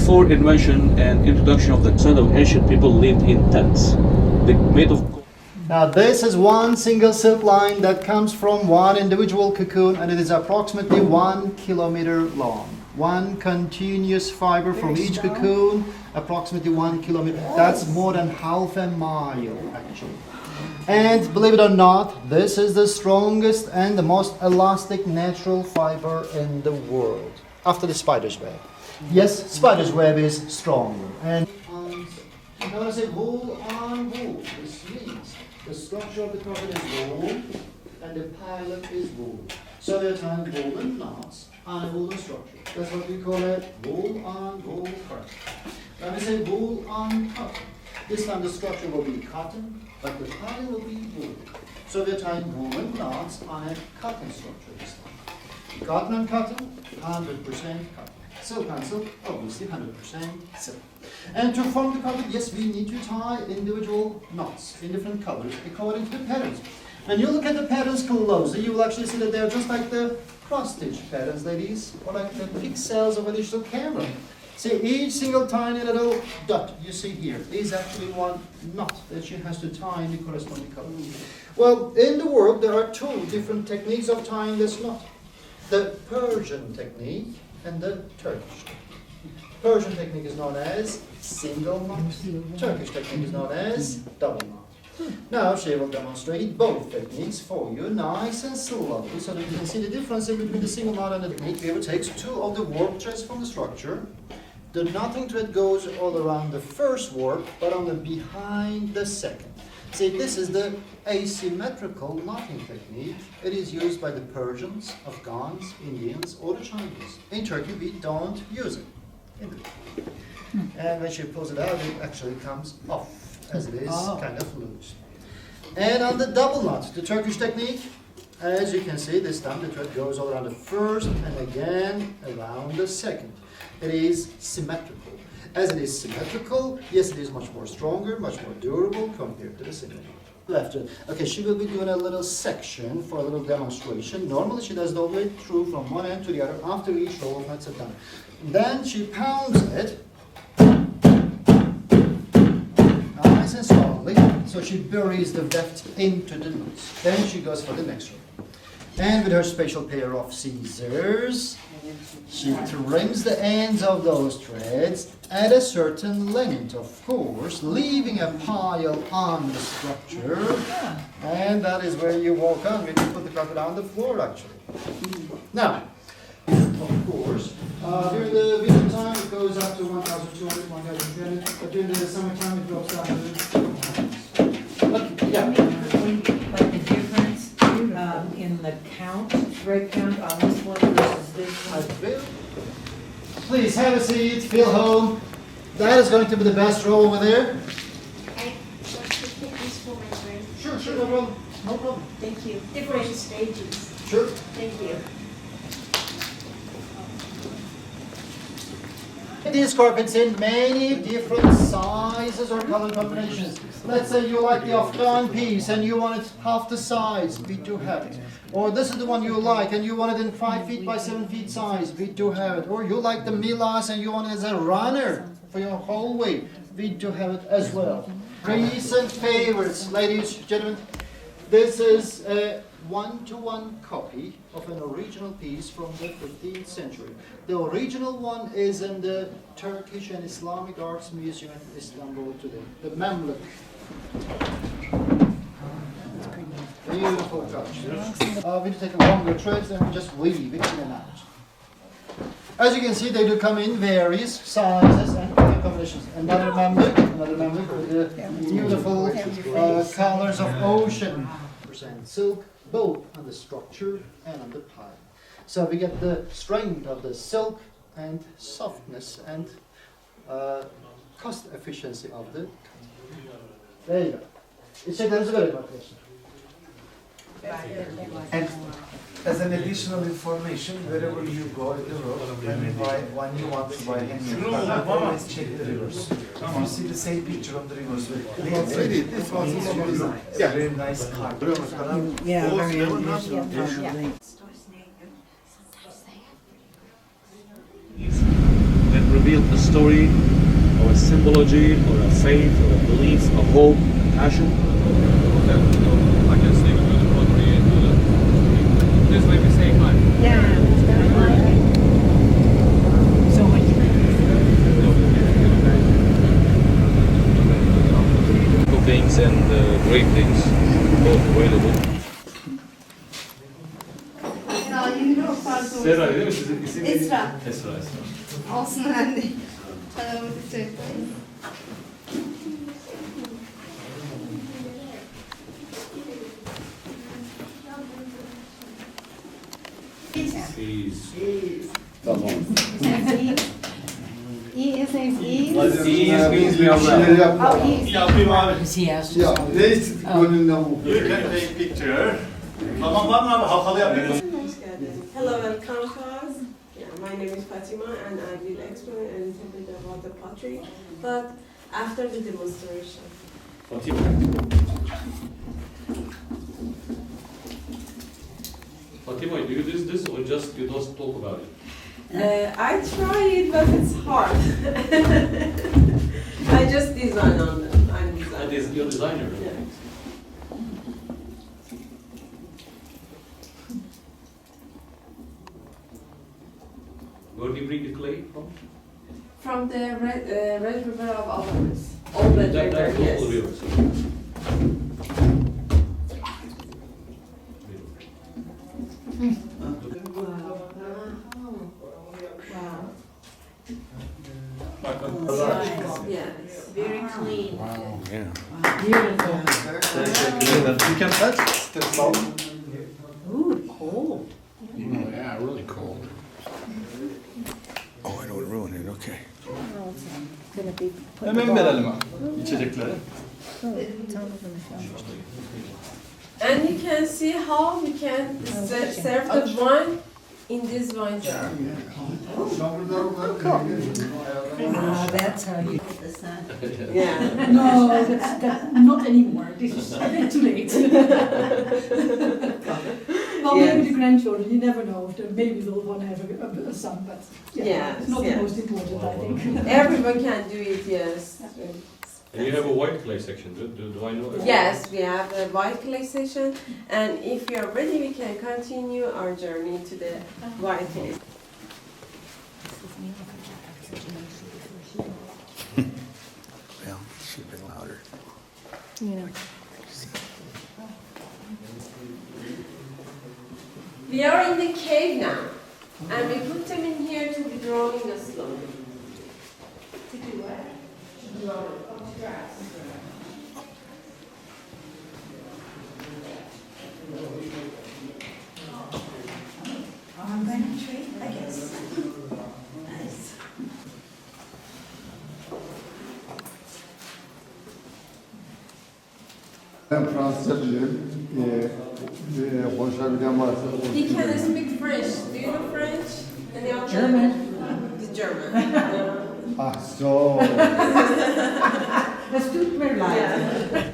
Before invention and introduction of the son of ancient people lived in tents. They made of. Now this is one single silk line that comes from one individual cocoon, and it is approximately 1 kilometer long. One continuous fiber from each cocoon, approximately 1 kilometer. That's more than half a mile actually. And believe it or not, this is the strongest and the most elastic natural fiber in the world, after the spider's web. Yes, spider's web is stronger. And when I say wool on wool, this means the structure of the carpet is wool and the pilot is wool. So they're tying woolen knots on a woolen structure. That's what we call it, wool on wool carpet. When I say wool on cotton, this time the structure will be cotton, but the pattern will be wool. So we're tying woolen knots on a cotton structure this time. Cotton on cotton, 100% cotton. Silk on silk, obviously 100% silk. And to form the carpet, yes, we need to tie individual knots in different colors according to the patterns. When you look at the patterns closely, you will actually see that they are just like the cross-stitch patterns, ladies, or like the pixels of a digital camera. See, each single tiny little dot you see here is actually one knot that she has to tie in the corresponding color. Well, in the world, there are two different techniques of tying this knot. The Persian technique and the Turkish technique. Persian technique is known as single knot. Turkish technique is known as double knot. Now she will demonstrate both techniques for you nice and slowly so that you can see the difference in between the single knot and the technique. Here it takes two of the warp threads from the structure. The knotting thread goes all around the first warp, but on the behind the second. See, this is the asymmetrical knotting technique. It is used by the Persians, Afghans, Indians, or the Chinese. In Turkey, we don't use it. And when she pulls it out, it actually comes off, as it is kind of loose. And on the double knot, the Turkish technique, as you can see, this time the thread goes all around the first and again around the second. It is symmetrical. As it is symmetrical, yes, it is much more stronger, much more durable compared to the single knot. Left. Okay, she will be doing a little section for a little demonstration. Normally she does it all the way through from one end to the other after each row of knots are done. Then she pounds it nice and slowly, so she buries the weft into the knots. Then she goes for the next row. And with her special pair of scissors, she trims the ends of those threads at a certain length, of course, leaving a pile on the structure. And that is where you walk on when you put the carpet on the floor, actually. Now, of course, during the winter time it goes up to 1,200, 1,300, but during the summertime it drops down to but, yeah. Like the difference in the count, thread count on this one versus this I one? will. Please have a seat, feel home. That is going to be the best row over there. Sure, sure, no problem. No problem. Thank you. Different stages. Sure. Thank you. These carpets in many different sizes or color combinations. Let's say you like the Afghan piece and you want it half the size, we do have it. Or this is the one you like and you want it in 5 feet by 7 feet size, we do have it. Or you like the Milas and you want it as a runner for your hallway, we do have it as well. Recent favorites, ladies, gentlemen. This is a one-to-one copy of an original piece from the 15th century. The original one is in the Turkish and Islamic Arts Museum in Istanbul today. The Memlük. Beautiful touch. We take a longer threads and we just weave it in and out. As you can see, they do come in various sizes and color combinations. Another Memlük with the beautiful colors of ocean. Silk, both on the structure and on the pile. So we get the strength of the silk and softness and cost efficiency of the cotton. There you go. It's a very good question. And as an additional information, wherever you go in the road, when you want to buy any product, always check the reverse. If you see the same picture on the reverse, this one is your design. Very nice card. Yeah, very unusual. Then reveal feel a story or a symbology or a faith or a belief, a hope, a passion. I can see with the pottery and this way we say hi. So much. Good things and great things, both available. Sera değil mi sizin isim? Esra. Esra, Esra. Olsun önemli değil. Tanımadık çocuklar. His name's Eve. Biz bir abla. Oh, Eve. Yapayım abi. Because he asked Ya us. reis gönlünden bu. You can take picture. Tamam var mı abi? Hakalı yapayım. Hello, welcome class. Yeah, my name is Fatima and I will explain a little bit about the pottery, but after the demonstration. Fatima, do you do this or just you just talk about it? I try it, but it's hard. I just design on them. I'm That designing. is your designer. Yeah. Where do you bring the clay from? From the Red River of Alvarez. Old Red River, That's yes. all the rivers. Wow. Nice. Yes, very clean. Yeah. Beautiful. You can touch. Step down. Ooh, cold. Yeah, really cold. Oh, I don't ruin it. Okay. Hemen verelim abi. İçecekleri. And you can see how we can serve the wine in this wine jar. Ah, that's how you. Yeah. No, that's not anymore. This is a bit too late. Well, maybe Yes. the grandchildren, you never know if maybe they'll want to have a son, but yeah, Yes, it's not yes. the most important, I think. Everyone can do it, yes. And you have a white clay section. Do I know? Yes, we have a white clay session, and if you are ready, we can continue our journey to the white clay. Yeah, should be louder. We are in the cave now, and we put them in here to be drawing a slope. To do what? To draw the photographs. Ben Fransızca bilirim. Konuşabilen varsa. He can speak French. Do you know French? Any of them? German. He's German. Ah so. Das tut mir leid. Yeah.